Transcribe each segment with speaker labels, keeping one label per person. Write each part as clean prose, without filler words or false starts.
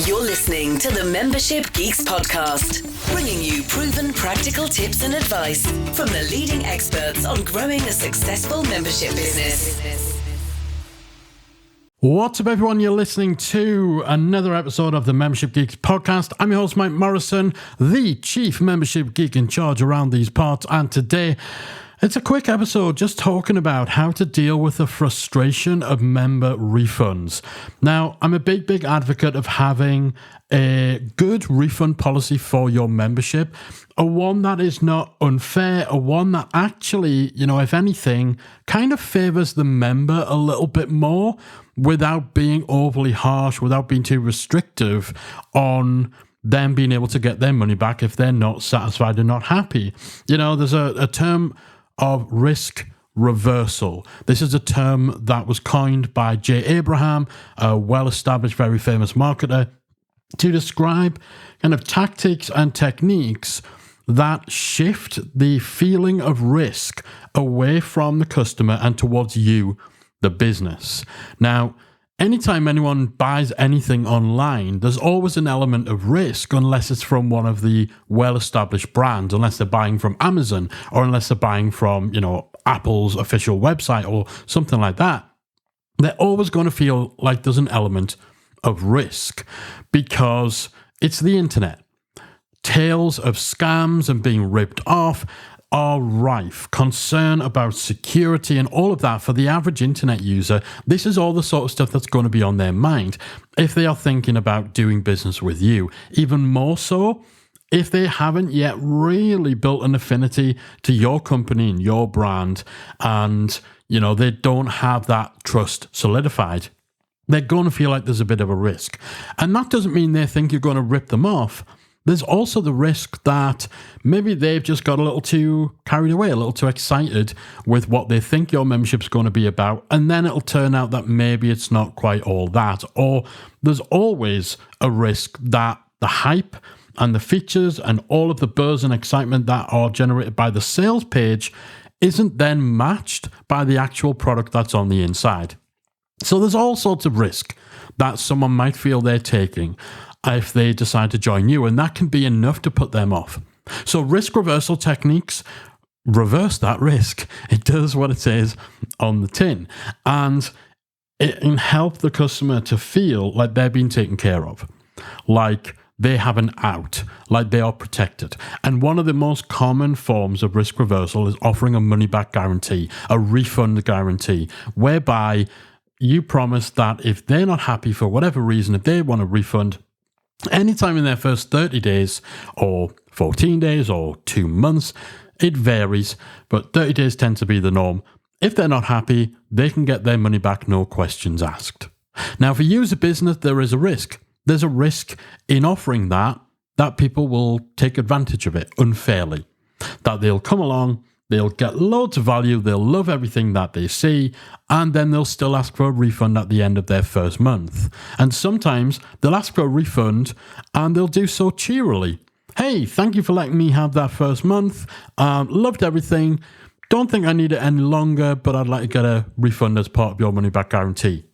Speaker 1: You're listening to the Membership Geeks podcast, bringing you proven practical tips and advice from the leading experts on growing a successful membership business.
Speaker 2: What's up, everyone? You're listening to another episode of the Membership Geeks podcast. I'm your host, Mike Morrison, the chief membership geek in charge around these parts, and today it's a quick episode just talking about how to deal with the frustration of member refunds. Now, I'm a big advocate of having a good refund policy for your membership, a one that is not unfair, a one that actually, if anything, kind of favors the member a little bit more without being overly harsh, without being too restrictive on them being able to get their money back if they're not satisfied and not happy. There's a term of risk reversal. This is a term that was coined by Jay Abraham, a well-established, very famous marketer, to describe kind of tactics and techniques that shift the feeling of risk away from the customer and towards you, the business. Now, anytime anyone buys anything online, there's always an element of risk unless it's from one of the well-established brands, unless they're buying from Amazon or unless they're buying from, Apple's official website or something like that. They're always going to feel like there's an element of risk because it's the internet. Tales of scams and being ripped off are rife. Concern about security and all of that for the average internet user. This is all the sort of stuff that's going to be on their mind if they are thinking about doing business with you. Even more so if they haven't yet really built an affinity to your company and your brand, and they don't have that trust solidified. They're going to feel like there's a bit of a risk. And that doesn't mean they think you're going to rip them off. There's also the risk that maybe they've just got a little too carried away, a little too excited with what they think your membership's going to be about, and then it'll turn out that maybe it's not quite all that. Or there's always a risk that the hype and the features and all of the buzz and excitement that are generated by the sales page isn't then matched by the actual product that's on the inside. So there's all sorts of risk that someone might feel they're taking if they decide to join you, and that can be enough to put them off. So risk reversal techniques reverse that risk. It does what it says on the tin, and it can help the customer to feel like they're being taken care of, like they have an out, like they are protected. And one of the most common forms of risk reversal is offering a money-back guarantee, a refund guarantee, whereby you promise that if they're not happy for whatever reason, if they want a refund, anytime in their first 30 days or 14 days or 2 months, it varies, but 30 days tend to be the norm. If they're not happy, they can get their money back, no questions asked. Now, for you as a business, there is a risk. There's a risk in offering that people will take advantage of it unfairly, that they'll come along, they'll get loads of value, they'll love everything that they see, and then they'll still ask for a refund at the end of their first month. And sometimes they'll ask for a refund and they'll do so cheerily. Hey, thank you for letting me have that first month. Loved everything. Don't think I need it any longer, but I'd like to get a refund as part of your money back guarantee.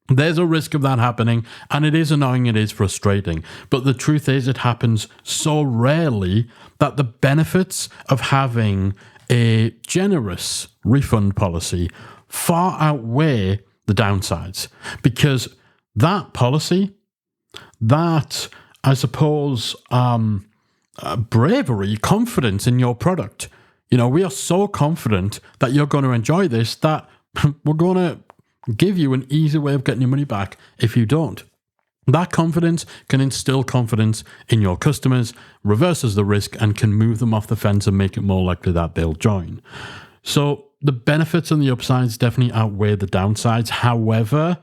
Speaker 2: There's a risk of that happening, and it is annoying, it is frustrating. But the truth is, it happens so rarely that the benefits of having a generous refund policy far outweigh the downsides, because that policy, that, I suppose, bravery, confidence in your product, we are so confident that you're going to enjoy this that we're going to give you an easy way of getting your money back if you don't. That confidence can instill confidence in your customers, reverses the risk, and can move them off the fence and make it more likely that they'll join. So the benefits and the upsides definitely outweigh the downsides. However,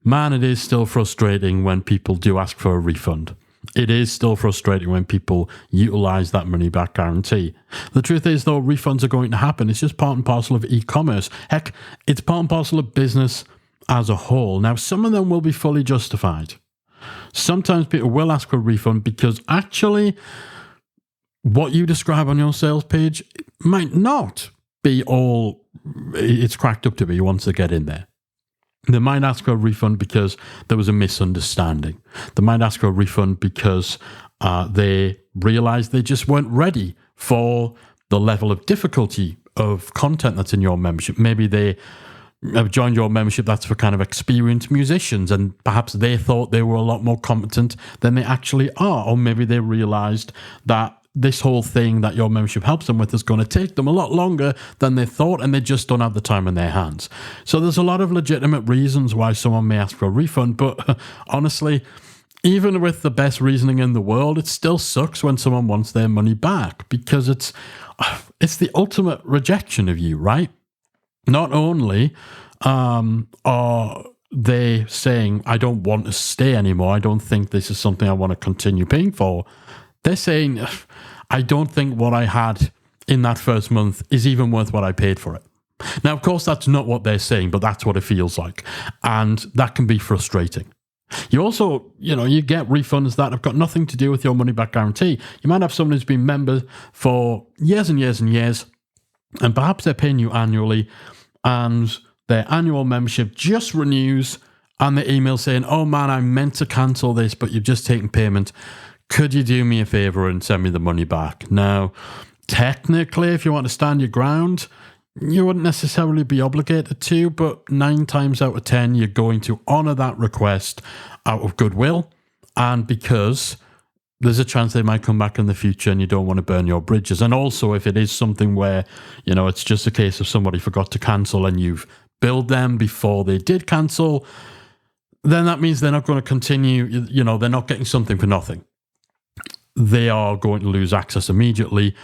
Speaker 2: man, it is still frustrating when people do ask for a refund. It is still frustrating when people utilize that money back guarantee. The truth is, though, refunds are going to happen. It's just part and parcel of e-commerce. Heck, it's part and parcel of business as a whole. Now, some of them will be fully justified. Sometimes people will ask for a refund because actually what you describe on your sales page might not be all it's cracked up to be once they get in there. They might ask for a refund because there was a misunderstanding. They might ask for a refund because they realized they just weren't ready for the level of difficulty of content that's in your membership. Maybe they have joined your membership that's for kind of experienced musicians, and perhaps they thought they were a lot more competent than they actually are. Or maybe they realized that this whole thing that your membership helps them with is going to take them a lot longer than they thought, and they just don't have the time in their hands. So there's a lot of legitimate reasons why someone may ask for a refund, but honestly, even with the best reasoning in the world, it still sucks when someone wants their money back, because it's the ultimate rejection of you, right? Not only are they saying, I don't want to stay anymore, I don't think this is something I want to continue paying for, they're saying, I don't think what I had in that first month is even worth what I paid for it. Now, of course, that's not what they're saying, but that's what it feels like. And that can be frustrating. You also, you get refunds that have got nothing to do with your money back guarantee. You might have someone who's been member for years and years and years, and perhaps they're paying you annually, and their annual membership just renews, and the email saying, oh man, I meant to cancel this, but you've just taken payment. Could you do me a favor and send me the money back? Now, technically, if you want to stand your ground, you wouldn't necessarily be obligated to, but 9 times out of 10, you're going to honor that request out of goodwill, and because there's a chance they might come back in the future and you don't want to burn your bridges. And also, if it is something where, it's just a case of somebody forgot to cancel and you've billed them before they did cancel, then that means they're not going to continue, they're not getting something for nothing. They are going to lose access immediately.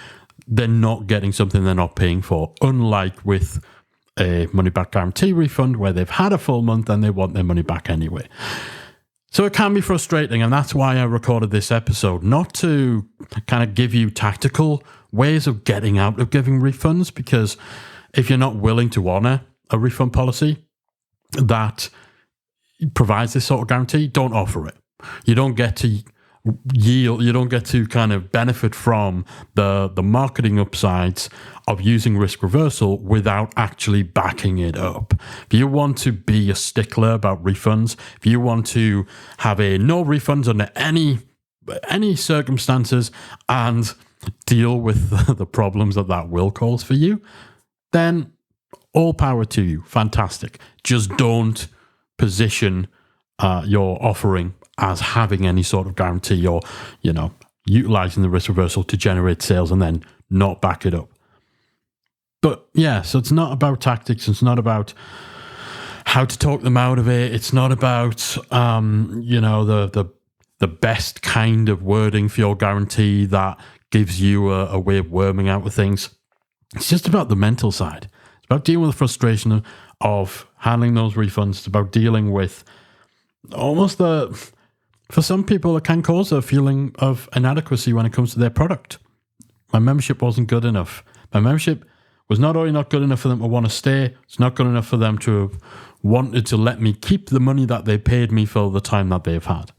Speaker 2: They're not getting something they're not paying for, unlike with a money-back guarantee refund where they've had a full month and they want their money back anyway. So it can be frustrating, and that's why I recorded this episode, not to kind of give you tactical ways of getting out of giving refunds, because if you're not willing to honor a refund policy that provides this sort of guarantee, don't offer it. You don't get to yield, you don't get to kind of benefit from the marketing upsides of using risk reversal without actually backing it up. If you want to be a stickler about refunds, if you want to have a no refunds under any circumstances and deal with the problems that will cause for you, then all power to you. Fantastic. Just don't position your offering as having any sort of guarantee or, utilizing the risk reversal to generate sales and then not back it up. But yeah, so it's not about tactics. It's not about how to talk them out of it. It's not about, the best kind of wording for your guarantee that gives you a way of worming out with things. It's just about the mental side. It's about dealing with the frustration of handling those refunds. It's about dealing with almost for some people, it can cause a feeling of inadequacy when it comes to their product. My membership wasn't good enough. My membership was not only not good enough for them to want to stay, it's not good enough for them to have wanted to let me keep the money that they paid me for the time that they've had.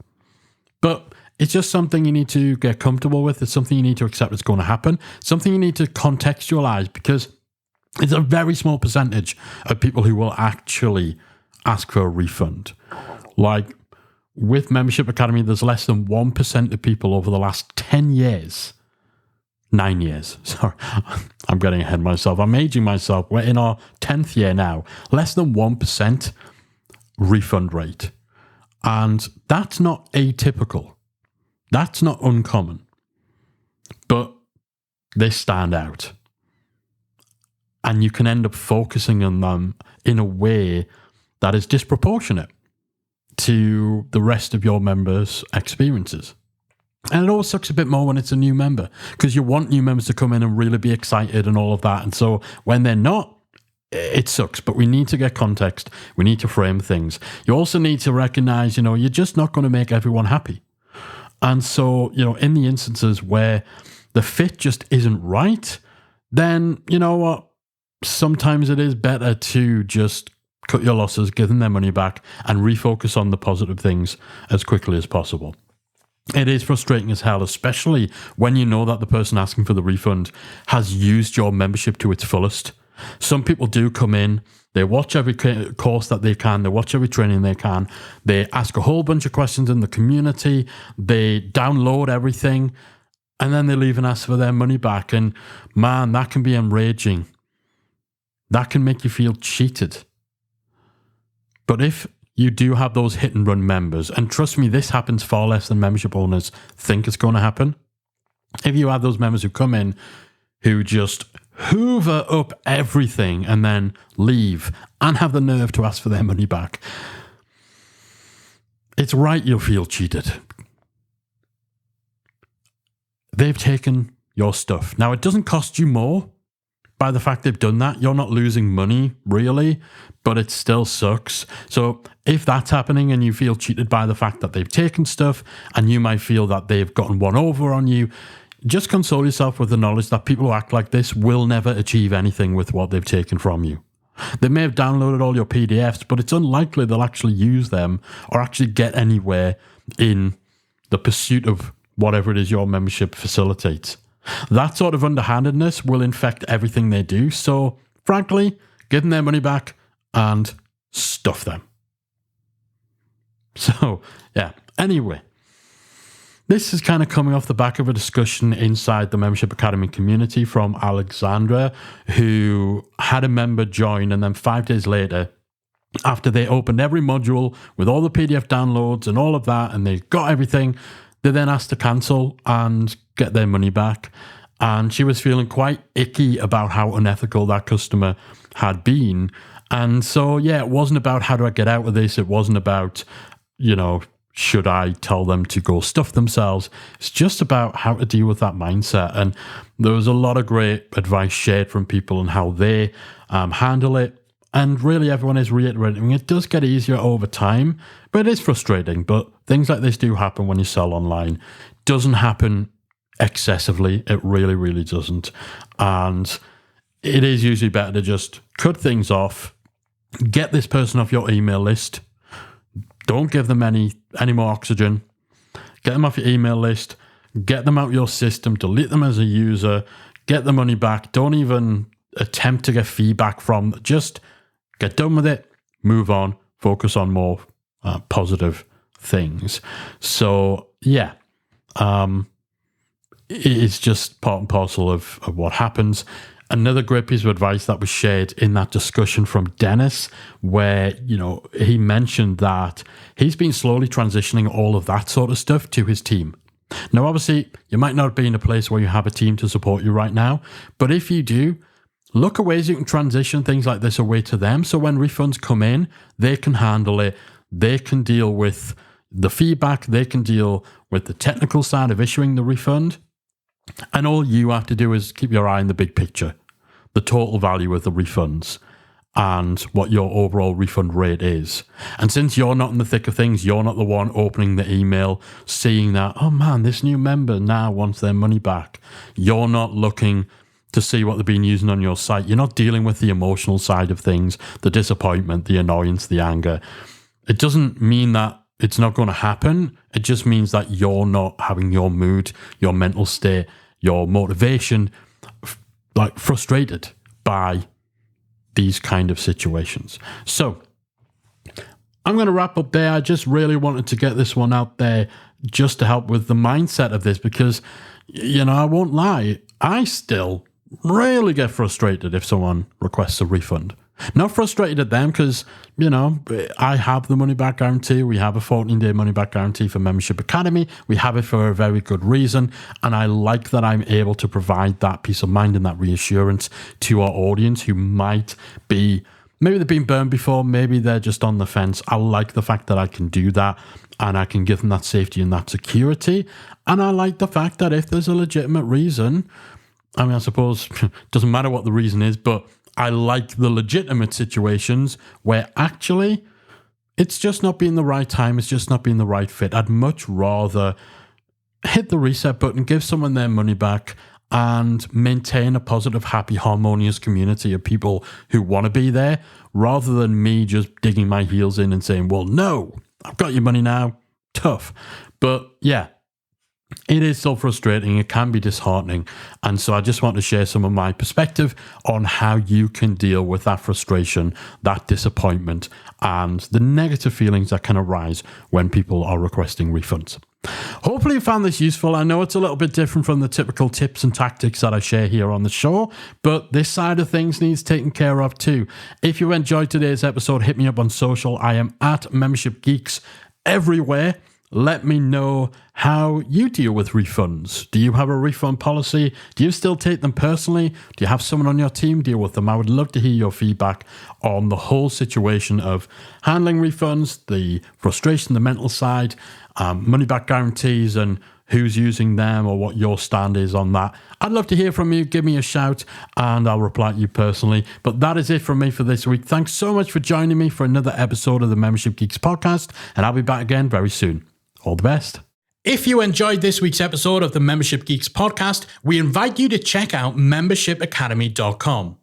Speaker 2: But it's just something you need to get comfortable with. It's something you need to accept it's going to happen. It's something you need to contextualize, because it's a very small percentage of people who will actually ask for a refund. Like, with Membership Academy, there's less than 1% of people over the last 10 years, 9 years, sorry, I'm getting ahead of myself. I'm aging myself. We're in our 10th year now. Less than 1% refund rate. And that's not atypical. That's not uncommon. But they stand out. And you can end up focusing on them in a way that is disproportionate to the rest of your members' experiences. And it always sucks a bit more when it's a new member, because you want new members to come in and really be excited and all of that. And so when they're not, it sucks. But we need to get context. We need to frame things. You also need to recognize, you're just not going to make everyone happy. And so, in the instances where the fit just isn't right, then, you know what? Sometimes it is better to just cut your losses, give them their money back, and refocus on the positive things as quickly as possible. It is frustrating as hell, especially when you know that the person asking for the refund has used your membership to its fullest. Some people do come in, They watch every course that they can. They watch every training they can. They ask a whole bunch of questions in the community. They download everything. And then they leave and ask for their money back. And man, that can be enraging. That can make you feel cheated. But if you do have those hit and run members, and trust me, this happens far less than membership owners think it's going to happen. If you have those members who come in who just hoover up everything and then leave and have the nerve to ask for their money back, it's right you'll feel cheated. They've taken your stuff. Now, it doesn't cost you more by the fact they've done that. You're not losing money, really, but it still sucks. So if that's happening and you feel cheated by the fact that they've taken stuff and you might feel that they've gotten one over on you, just console yourself with the knowledge that people who act like this will never achieve anything with what they've taken from you. They may have downloaded all your PDFs, but it's unlikely they'll actually use them or actually get anywhere in the pursuit of whatever it is your membership facilitates. That sort of underhandedness will infect everything they do. So, frankly, give them their money back and stuff them. So, yeah. Anyway, this is kind of coming off the back of a discussion inside the Membership Academy community from Alexandra, who had a member join, and then 5 days later, after they opened every module with all the PDF downloads and all of that, and they got everything, they then asked to cancel and get their money back. And she was feeling quite icky about how unethical that customer had been. And so, yeah, it wasn't about how do I get out of this. It wasn't about, should I tell them to go stuff themselves? It's just about how to deal with that mindset. And there was a lot of great advice shared from people on how they handle it. And really everyone is reiterating it does get easier over time, but it is frustrating. But things like this do happen when you sell online. It doesn't happen excessively. It really, really doesn't. And it is usually better to just cut things off, get this person off your email list. Don't give them any more oxygen. Get them off your email list. Get them out your system. Delete them as a user. Get the money back. Don't even attempt to get feedback from them. Just get done with it. Move on. Focus on more positive things. So, yeah. It's just part and parcel of what happens. Another great piece of advice that was shared in that discussion from Dennis, where, he mentioned that he's been slowly transitioning all of that sort of stuff to his team. Now, obviously, you might not be in a place where you have a team to support you right now, but if you do, look at ways you can transition things like this away to them. So when refunds come in, they can handle it. They can deal with the feedback. They can deal with the technical side of issuing the refund. And all you have to do is keep your eye on the big picture, the total value of the refunds and what your overall refund rate is. And since you're not in the thick of things, you're not the one opening the email, seeing that, oh man, this new member now wants their money back. You're not looking to see what they've been using on your site. You're not dealing with the emotional side of things, the disappointment, the annoyance, the anger. It doesn't mean that it's not going to happen. It just means that you're not having your mood, your mental state, your motivation, frustrated by these kind of situations. So I'm going to wrap up there. I just really wanted to get this one out there just to help with the mindset of this because, I won't lie, I still really get frustrated if someone requests a refund. Not frustrated at them because, I have the money back guarantee. We have a 14-day money back guarantee for Membership Academy. We have it for a very good reason. And I like that I'm able to provide that peace of mind and that reassurance to our audience who might be, maybe they've been burned before, maybe they're just on the fence. I like the fact that I can do that and I can give them that safety and that security. And I like the fact that if there's a legitimate reason, I suppose it doesn't matter what the reason is, but I like the legitimate situations where actually it's just not been the right time. It's just not been the right fit. I'd much rather hit the reset button, give someone their money back and maintain a positive, happy, harmonious community of people who want to be there rather than me just digging my heels in and saying, well, no, I've got your money now. Tough. But yeah, It is so frustrating. It can be disheartening. And so I just want to share some of my perspective on how you can deal with that frustration, that disappointment, and the negative feelings that can arise when people are requesting refunds. Hopefully you found this useful. I know it's a little bit different from the typical tips and tactics that I share here on the show, but this side of things needs taken care of too. If you enjoyed today's episode, hit me up on social. I am at Membership Geeks everywhere. Let me know how you deal with refunds. Do you have a refund policy? Do you still take them personally? Do you have someone on your team deal with them? I would love to hear your feedback on the whole situation of handling refunds, the frustration, the mental side, money back guarantees, and who's using them or what your stand is on that. I'd love to hear from you. Give me a shout and I'll reply to you personally. But that is it from me for this week. Thanks so much for joining me for another episode of the Membership Geeks podcast, and I'll be back again very soon. All the best. If you enjoyed this week's episode of the Membership Geeks podcast, we invite you to check out membershipacademy.com.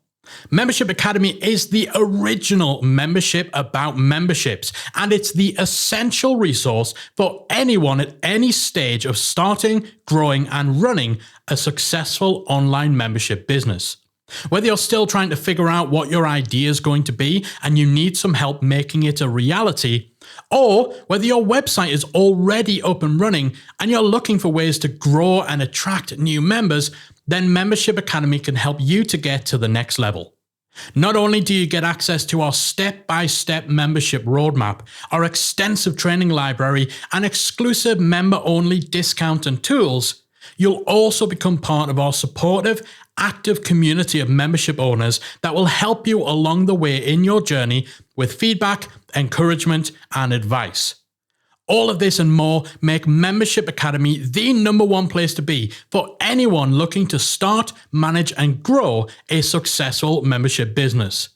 Speaker 2: Membership Academy is the original membership about memberships, and it's the essential resource for anyone at any stage of starting, growing, and running a successful online membership business. Whether you're still trying to figure out what your idea is going to be and you need some help making it a reality, or whether your website is already up and running and you're looking for ways to grow and attract new members, then Membership Academy can help you to get to the next level. Not only do you get access to our step-by-step membership roadmap, our extensive training library, and exclusive member-only discount and tools, you'll also become part of our supportive, active community of membership owners that will help you along the way in your journey with feedback, encouragement, and advice. All of this and more make Membership Academy the #1 place to be for anyone looking to start, manage, and grow a successful membership business.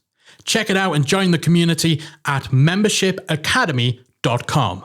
Speaker 2: Check it out and join the community at membershipacademy.com.